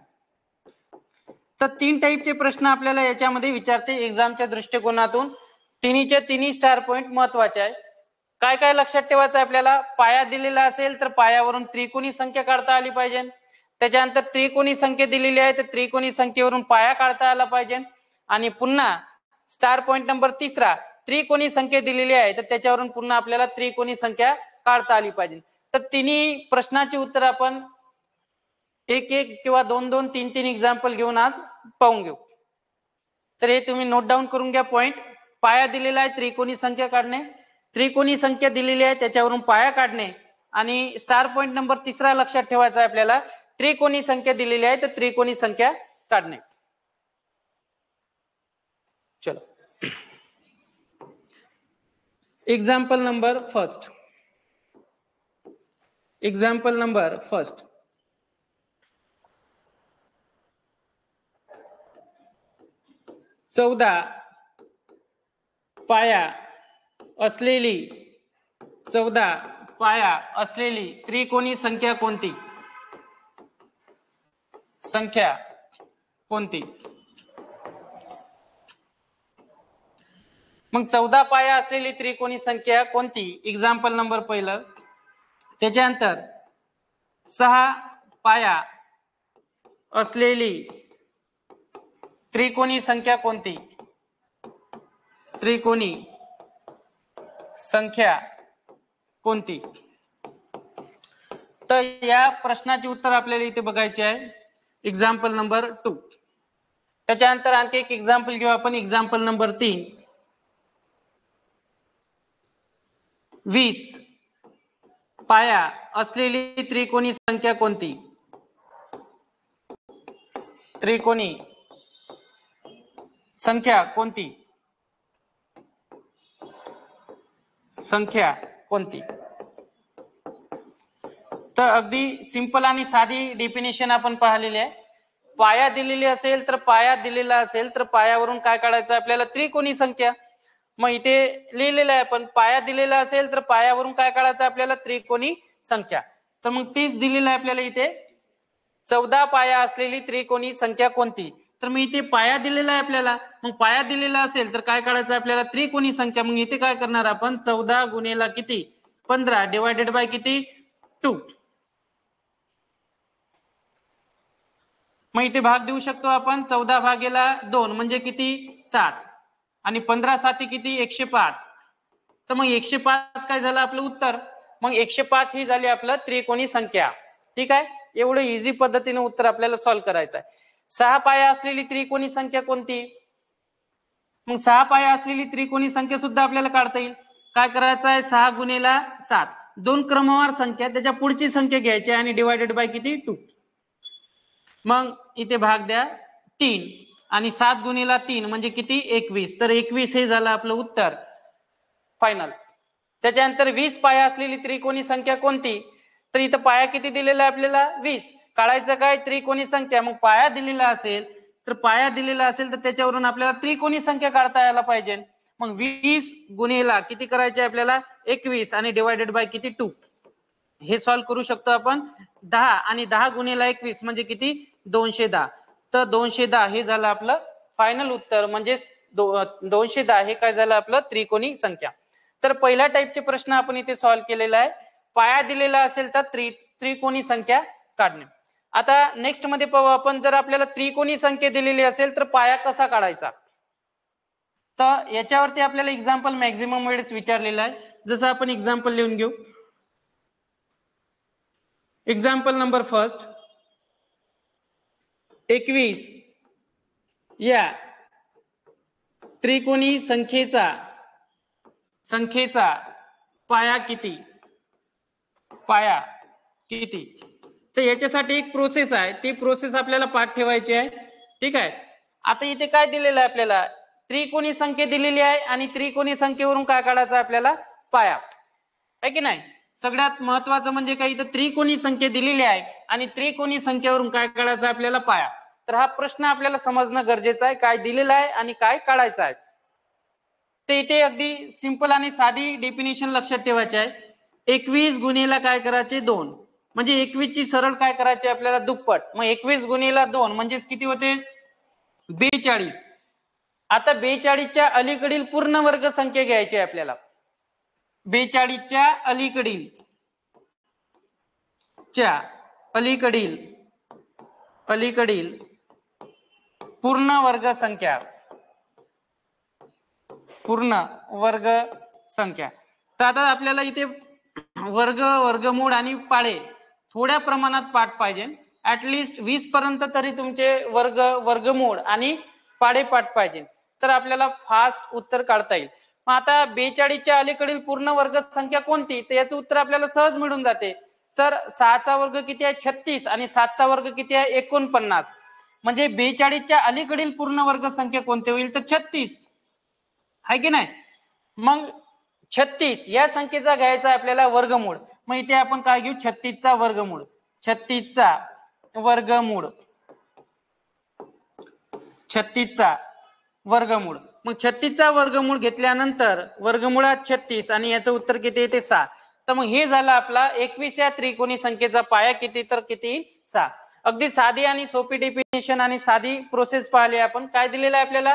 तर 3 टाइपचे प्रश्न आपल्याला याच्यामध्ये विचारते एक्झामच्या दृष्टिकोनातून. तिन्हीच्या तिन्ही स्टार पॉइंट महत्वाचे आहे. काय काय लक्षात ठेवायचं आपल्याला, पाया दिलेला असेल तर पायावरून त्रिकोणी संख्या काढता आली पाहिजे. त्याच्यानंतर त्रिकोणी संख्या दिलेली आहे तर त्रिकोणी संख्येवरून पाया काढता आला पाहिजे. आणि पुन्हा स्टार पॉइंट नंबर 3, त्रिकोणी संख्या दिलेली आहे तर त्याच्यावरून पुन्हा आपल्याला त्रिकोणी संख्या काढता आली पाहिजे. तर तिन्ही प्रश्नाची उत्तर आपण एक एक किंवा दोन दोन तीन तीन एक्झाम्पल घेऊन आज पाहून घेऊ. तर हे तुम्ही नोट डाऊन करून घ्या पॉइंट. पाया दिलेला आहे, त्रिकोणी संख्या काढणे, त्रिकोणी संख्या दिलेली आहे त्याच्यावरून पाया काढणे, आणि स्टार पॉइंट नंबर तिसरा लक्षात ठेवायचा आहे आपल्याला, त्रिकोणी संख्या दिलेली आहे तर त्रिकोणी संख्या काढणे. चलो example number first. Example number first. चौदा पाया असलेली 14 पाया असलेली त्रिकोणी संख्या कोणती? संख्या कोणती? मग 14 पाया असलेली त्रिकोणी संख्या कोणती? एक्झाम्पल नंबर पहिलं. त्याच्यानंतर 6 पाया असलेली त्रिकोणी संख्या कोणती? त्रिकोणी संख्या कोणती? तर या प्रश्नाचे उत्तर आपल्याला इथे बघायचे आहे. Example number 2. त्याच्यानंतर आणखी एक एक्झाम्पल घेऊ आपण. Example number 3. 20 पाया असलेली त्रिकोणी संख्या कोणती? त्रिकोणी संख्या कोणती? संख्या कोणती? तर अगदी सिंपल आणि साधी डेफिनेशन आपण पाहिलेली आहे. पाया दिलेली असेल तर पाया दिलेला असेल तर पायावरून काय काढायचं आपल्याला? त्रिकोणी संख्या. मग इथे लिहिलेलं आहे, पण पाया दिलेला असेल तर पायावरून काय काढायचं आपल्याला? त्रिकोणी संख्या. तर मग तीच दिलेलं आहे आपल्याला इथे. 14 पाया असलेली त्रिकोणी संख्या कोणती? तर मग इथे पाया दिलेला आहे आपल्याला. मग पाया दिलेला असेल तर काय काढायचं आपल्याला? त्रिकोणी संख्या. मग इथे काय करणार आपण? 14 गुणेला किती? 15 डिवायडेड बाय किती? 2. मग इथे भाग देऊ शकतो आपण. 14 भागेला 2 म्हणजे किती? 7. आणि 15 साती किती? 105. तर मग 105 काय झालं आपलं उत्तर. मग 105 ही झाली आपलं त्रिकोणी संख्या. ठीक आहे. एवढं इझी पद्धतीने उत्तर आपल्याला सॉल्व्ह करायचं आहे. 6 पाया असलेली त्रिकोणी संख्या कोणती? मग 6 पाया असलेली त्रिकोणी संख्या सुद्धा आपल्याला काढता येईल. काय करायचं आहे? 6 गुणेला 7. 2 क्रमवार संख्या, त्याच्या पुढची संख्या घ्यायची आणि डिवायडेड बाय किती? 2. मग इथे भाग द्या 3 आणि 7 गुणेला 3 म्हणजे किती? 21. तर 21 हे झालं आपलं उत्तर फायनल. त्याच्यानंतर 20 पाया असलेली त्रिकोणी संख्या कोणती? तर इथं पाया किती दिलेला आहे आपल्याला? 20. काढायचं काय? त्रिकोणी संख्या. मग पाया दिलेला असेल तर पाया दिलेला असेल तर त्याच्यावरून आपल्याला त्रिकोणी संख्या काढता यायला पाहिजे. मग 20 गुणेला किती करायचे आपल्याला? 21 आणि डिवायडेड बाय किती? 2. हे सॉल्व्ह करू शकतो आपण. 10 आणि 10 गुणेला 21 म्हणजे किती? 210. तर 210 हे झालं आपलं फायनल उत्तर. म्हणजे 210 हे काय झालं आपलं? त्रिकोणी संख्या. तर पहिल्या टाईपचे प्रश्न आपण इथे सॉल्व्ह केलेला आहे. पाया दिलेला असेल तर त्रिकोणी संख्या काढणे. आता नेक्स्ट मध्ये पाहू आपण. जर आपल्याला त्रिकोणी संख्या दिलेली असेल तर पाया कसा काढायचा? तर याच्यावरती आपल्याला एक्झाम्पल मॅक्झिमम वेळेस विचारलेला आहे. जसं आपण एक्झाम्पल लिहून घेऊ. Example number first. 21 या त्रिकोणी संख्येचा पाया किती? पाया किती? तर याच्यासाठी एक प्रोसेस आहे. ती प्रोसेस आपल्याला पाठ ठेवायची आहे. ठीक आहे. आता इथे काय दिलेलं आहे आपल्याला? त्रिकोणी संख्या दिलेली आहे आणि त्रिकोणी संख्येवरून काय काढायचं आपल्याला? पाया. आहे की नाही? सगळ्यात महत्वाचं म्हणजे काय? इथं त्रिकोणी संख्या दिलेली आहे आणि त्रिकोणी संख्येवरून काय काढायचं आपल्याला? पाया. तर हा प्रश्न आपल्याला समजणं गरजेचं आहे. काय दिलेलं आहे आणि काय काढायचं आहे. ते इथे अगदी सिंपल आणि साधी डेफिनेशन लक्षात ठेवायची आहे. 21 गुणेला काय करायचे? 2. म्हणजे 21 ची सरळ काय करायची आपल्याला? दुप्पट. मग 21 गुणेला 2 म्हणजे किती होते? 42. आता 42 च्या अलीकडील पूर्ण वर्ग संख्या घ्यायची आहे आपल्याला. 42 च्या अलीकडील पूर्ण वर्ग संख्या. तर आता आपल्याला इथे वर्ग, वर्गमूळ आणि पाढे थोड्या प्रमाणात पाठ पाहिजे. ऍटलिस्ट 20 पर्यंत तरी तुमचे वर्गमूळ आणि पाडेपाठ पाहिजे, तर आपल्याला फास्ट उत्तर काढता येईल. मग आता 42च्या अलीकडील पूर्ण वर्ग संख्या कोणती, तर याचं उत्तर आपल्याला सहज मिळून जाते. सर 6चा वर्ग किती आहे 36 आणि 7चा वर्ग किती आहे 49. म्हणजे 42च्या अलीकडील पूर्ण वर्ग संख्या कोणती होईल तर 36 आहे की नाही. मग 36 या संख्येचा घ्यायचा आपल्याला वर्गमूळ. मग इथे आपण काय घेऊ 36चा वर्गमूळ. 36चा वर्गमूळ 36चा वर्गमूळ. मग 36चा वर्गमूळ घेतल्यानंतर वर्गमुळात 36 आणि याचं उत्तर किती येते 6. तर मग हे झालं आपला 21 या त्रिकोणी संख्येचा पाया किती तर किती 6. अगदी साधी आणि सोपी डेफिनेशन आणि साधी प्रोसेस पाहिली आपण. काय दिलेलं आहे आपल्याला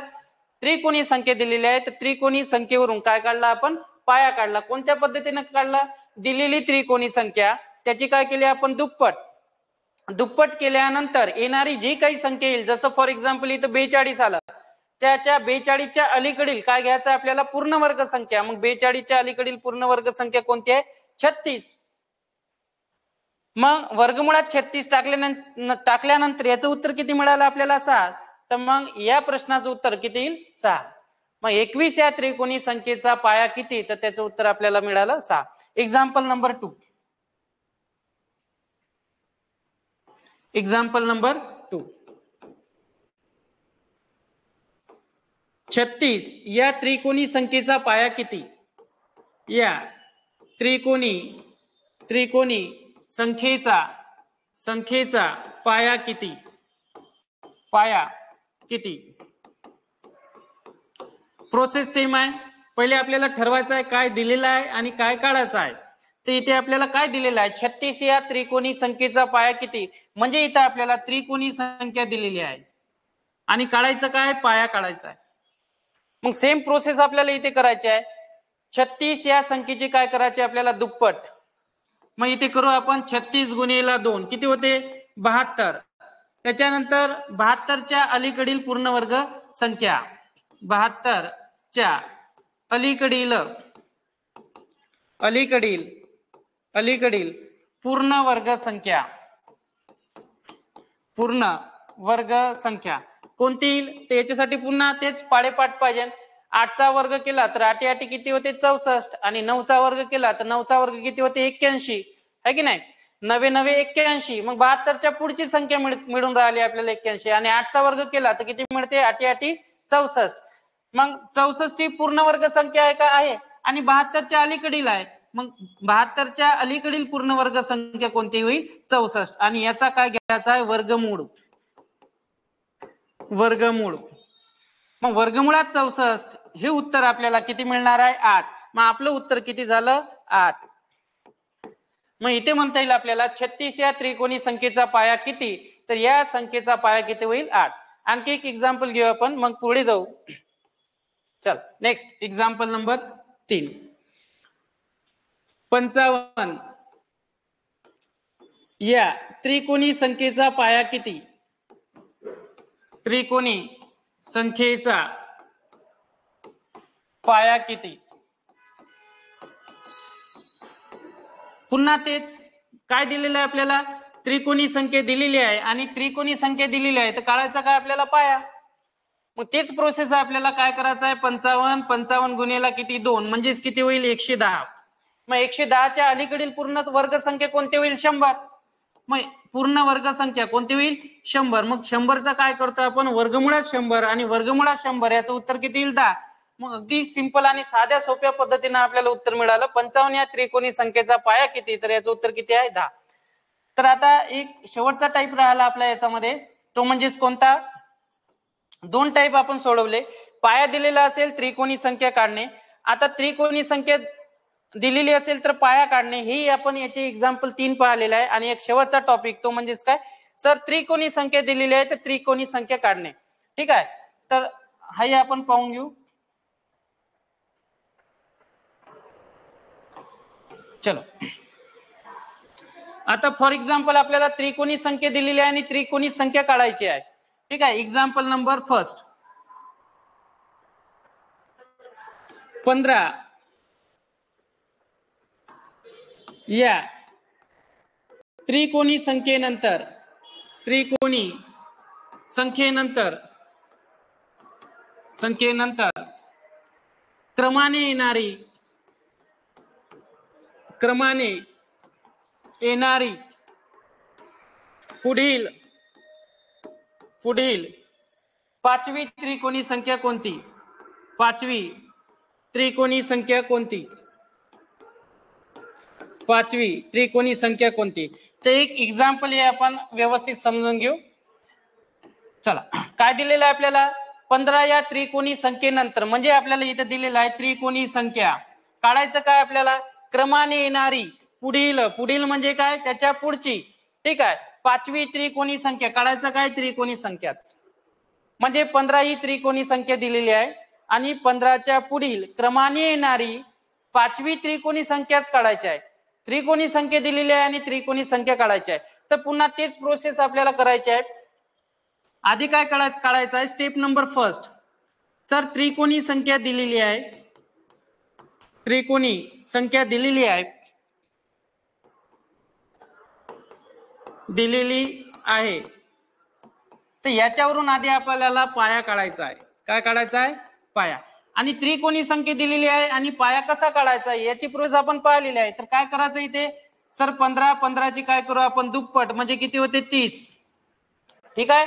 त्रिकोणी संख्या दिलेली आहे, तर त्रिकोणी संख्येवरून काय काढला आपण पाया काढला. कोणत्या पद्धतीने काढला, दिलेली त्रिकोणी संख्या त्याची काय केली आपण दुप्पट केल्यानंतर येणारी जी काही संख्या येईल, जसं फॉर एक्झाम्पल इथं 42 आलं, त्याच्या 42च्या अलीकडील काय घ्यायचं आपल्याला पूर्ण वर्ग संख्या. मग 42च्या अलीकडील पूर्ण वर्ग संख्या कोणती आहे 36. मग वर्गमुळात 36 टाकल्यानंतर याचं उत्तर किती मिळालं आपल्याला 6. तर मग या प्रश्नाचं उत्तर किती येईल 6. मग 21 या त्रिकोणी संख्येचा पाया किती, तर त्याचं उत्तर आपल्याला मिळालं 6. Example number 2. Example number 2. 36 या त्रिकोणी संख्येचा पाया किती. या त्रिकोणी संख्येचा पाया किती. प्रोसेस सेम आहे. पहिले आपल्याला ठरवायचं आहे काय दिलेलं आहे आणि काय काढायचं आहे. तर इथे आपल्याला काय दिलेलं आहे 36 या त्रिकोणी संख्येचा पाया किती. म्हणजे इथे आपल्याला त्रिकोणी संख्या दिलेली आहे आणि काढायचं काय पाया काढायचा आहे. मग सेम प्रोसेस आपल्याला इथे करायची आहे. 36 या संख्येची काय करायची आपल्याला दुप्पट. मग इथे करू आपण 36 गुणिले 2 किती होते 72. त्याच्यानंतर 72च्या अलीकडील पूर्ण वर्ग संख्या 72च्या अलीकडील पूर्ण वर्ग संख्या कोणती येईल. तर याच्यासाठी पुन्हा तेच पाडेपाठ पाहिजे. 8चा वर्ग केला तर 8 8 किती होते 64 आणि 9चा वर्ग केला तर 9चा वर्ग किती होते 81 आहे की नाही. 9 9 81. मग 72च्या पुढची संख्या मिळून राहिली आपल्याला 81 आणि 8चा वर्ग केला तर किती मिळते 8 8 64. मग 64 ही पूर्ण वर्ग संख्या आहे का आहे आणि 72च्या अलीकडील आहे. मग 72च्या अलीकडील पूर्ण वर्ग संख्या कोणती होईल 64 आणि याचा काय घ्यायचा आहे वर्गमूळ. मग वर्गमुळात 64 हे उत्तर आपल्याला किती मिळणार आहे 8. मग आपलं उत्तर किती झालं 8. मग इथे म्हणता येईल आपल्याला 36 या त्रिकोणी संख्येचा पाया किती, तर या संख्येचा पाया किती होईल 8. आणखी एक एक्झाम्पल घेऊ आपण मग पुढे जाऊ. चल नेक्स्ट एक्झाम्पल नंबर 3. 55 या त्रिकोणी संख्येचा पाया किती. त्रिकोणी संख्येचा पाया किती. पुन्हा तेच काय दिलेलं आहे आपल्याला त्रिकोणी संख्या दिलेली आहे आणि त्रिकोणी संख्या दिलेली आहे तर काढायचा काय आपल्याला पाया. मग तेच प्रोसेस आपल्याला काय करायचं आहे 55 गुणिले किती 2 म्हणजेच किती होईल 110. मग 110च्या अलीकडील पूर्ण वर्ग संख्या कोणती होईल 100. मग पूर्ण वर्ग संख्या कोणती होईल 100. मग 100चा काय करतो आपण वर्गमुळात 100 आणि वर्गमुळात 100 याचं उत्तर किती येईल 10. मग अगदी सिंपल आणि साध्या सोप्या पद्धतीने आपल्याला उत्तर मिळालं 55 या त्रिकोणी संख्येचा पाया किती, तर याचं उत्तर किती आहे 10. तर आता एक शेवटचा टाईप राहिला आपल्या याच्यामध्ये तो म्हणजेच कोणता. 2 टाईप आपण सोडवले. पाया दिलेला असेल त्रिकोणी संख्या काढणे. आता त्रिकोणी संख्या दिलेली असेल तर पाया काढणे ही आपण याचे एक्झाम्पल 3 पाहिलेला आहे. आणि एक शेवटचा टॉपिक तो म्हणजेच काय सर त्रिकोणी संख्या दिलेली आहे तर त्रिकोणी संख्या काढणे. ठीक आहे, तर हाही आपण पाहून घेऊ. चलो आता फॉर एक्झाम्पल आपल्याला त्रिकोणी संख्या दिलेली आहे आणि त्रिकोणी संख्या काढायची आहे. ठीक आहे, एक्झाम्पल नंबर फर्स्ट 15 या त्रिकोणी संख्येनंतर त्रिकोणी संख्येनंतर क्रमाने येणारी पुढील पाचवी त्रिकोणी संख्या कोणती? पाचवी त्रिकोणी संख्या कोणती? तर एक एक्झाम्पल हे आपण व्यवस्थित समजून घेऊ. चला, काय दिलेलं आहे आपल्याला? 15 या त्रिकोणी संख्येनंतर, म्हणजे आपल्याला इथे दिलेलं आहे त्रिकोणी संख्या. काढायचं काय आपल्याला? क्रमाने येणारी पुढील म्हणजे काय? त्याच्या पुढची. ठीक आहे, पाचवी त्रिकोणी संख्या काढायचं काय? त्रिकोणी संख्याच, म्हणजे 15 ही त्रिकोणी संख्या दिलेली आहे आणि 15च्या पुढील क्रमाने येणारी पाचवी त्रिकोणी संख्याच काढायची आहे. त्रिकोणी संख्या दिलेली आहे आणि त्रिकोणी संख्या काढायची आहे. तर पुन्हा तेच प्रोसेस आपल्याला करायची आहे. आधी काय काढायचं आहे? Step number first. सर, त्रिकोणी संख्या दिलेली आहे. तर याच्यावरून आधी आपल्याला पाया काढायचा आहे. काय काढायचा आहे? पाया. आणि त्रिकोणी संख्या दिलेली आहे आणि पाया कसा काढायचा याची प्रोसेस आपण पाहिलेली आहे. तर काय करायचं इथे? सर, 15ची काय करू आपण? दुप्पट, म्हणजे किती होते? 30. ठीक आहे.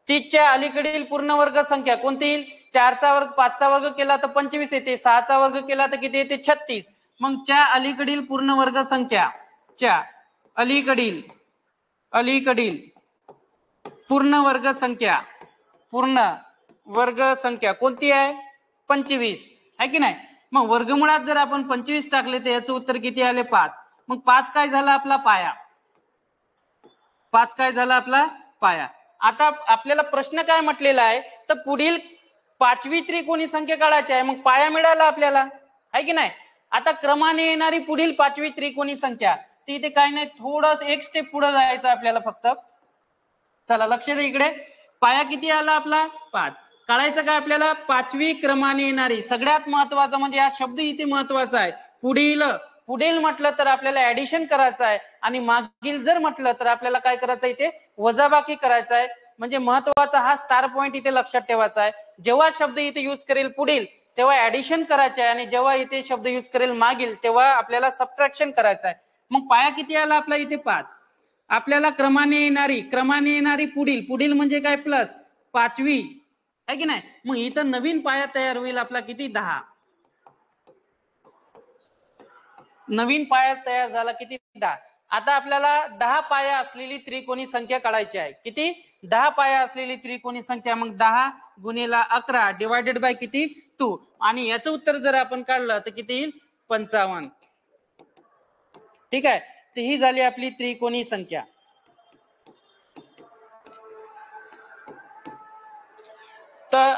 30च्या अलीकडील पूर्ण वर्ग संख्या कोणती येईल? 4चा वर्ग 5चा वर्ग केला तर 25 येते. 6चा वर्ग केला तर किती येते? 36. मग च्या अलीकडील पूर्ण वर्ग संख्या, च्या अलीकडील पूर्ण वर्ग संख्या कोणती आहे? 25 आहे की नाही? मग वर्गमुळात जर आपण 25 टाकले तर याचं उत्तर किती आले? 5. मग 5 काय झाला? आपला पाया. आता आपल्याला प्रश्न काय म्हटलेला आहे? तर पुढील पाचवी त्रिकोणी संख्या काढायची आहे. मग पाया मिळाला आपल्याला, आहे की नाही? आता क्रमाने येणारी पुढील पाचवी त्रिकोणी संख्या, ती इथे काय नाही, थोडस एक स्टेप पुढे जायचं आपल्याला फक्त. चला, लक्ष द्या इकडे. पाया किती आला आपला? 5. काढायचं काय आपल्याला? पाचवी क्रमाने येणारी. सगळ्यात महत्वाचं म्हणजे हा शब्द इथे महत्वाचा आहे. पुढील म्हटलं तर आपल्याला ऍडिशन करायचं आहे आणि मागील जर म्हटलं तर आपल्याला काय करायचं? इथे वजाबाकी करायचं आहे. म्हणजे महत्वाचा हा स्टार पॉइंट इथे लक्षात ठेवायचा आहे. जेव्हा शब्द इथे युज करेल पुढील, तेव्हा ऍडिशन करायचे आहे आणि जेव्हा इथे शब्द युज करेल मागील, तेव्हा आपल्याला सबट्रॅक्शन करायचं आहे. मग पाया किती आला आपला? इथे 5. आपल्याला क्रमाने येणारी पुढील म्हणजे काय? प्लस पाचवी, आहे की नाही? मग इथं नवीन पाया तयार होईल आपला किती? 10. नवीन पाया तयार झाला किती? 10. आता आपल्याला 10 पाया असलेली त्रिकोणी संख्या काढायची आहे. किती? 10 पाया असलेली त्रिकोणी संख्या. मग 10 गुणिला 11 डिवायडेड बाय किती? 2. आणि याचं उत्तर जर आपण काढलं तर किती येईल? 55. ठीक आहे. तर ही झाली आपली त्रिकोणी संख्या. तर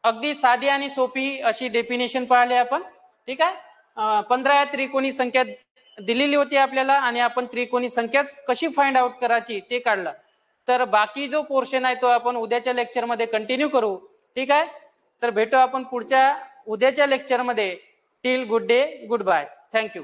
अगदी साधी आणि सोपी अशी डेफिनेशन पाहिली आपण. ठीक आहे. 15 या त्रिकोणी संख्या दिलेली होती आपल्याला आणि आपण त्रिकोणी संख्या कशी फाइंड आउट करायची ते काढलं. तर बाकी जो पोर्शन आहे तो आपण उद्याच्या लेक्चरमध्ये कंटिन्यू करू. ठीक आहे. तर भेटू आपण उद्याच्या लेक्चरमध्ये. Till good day, good bye. Thank you.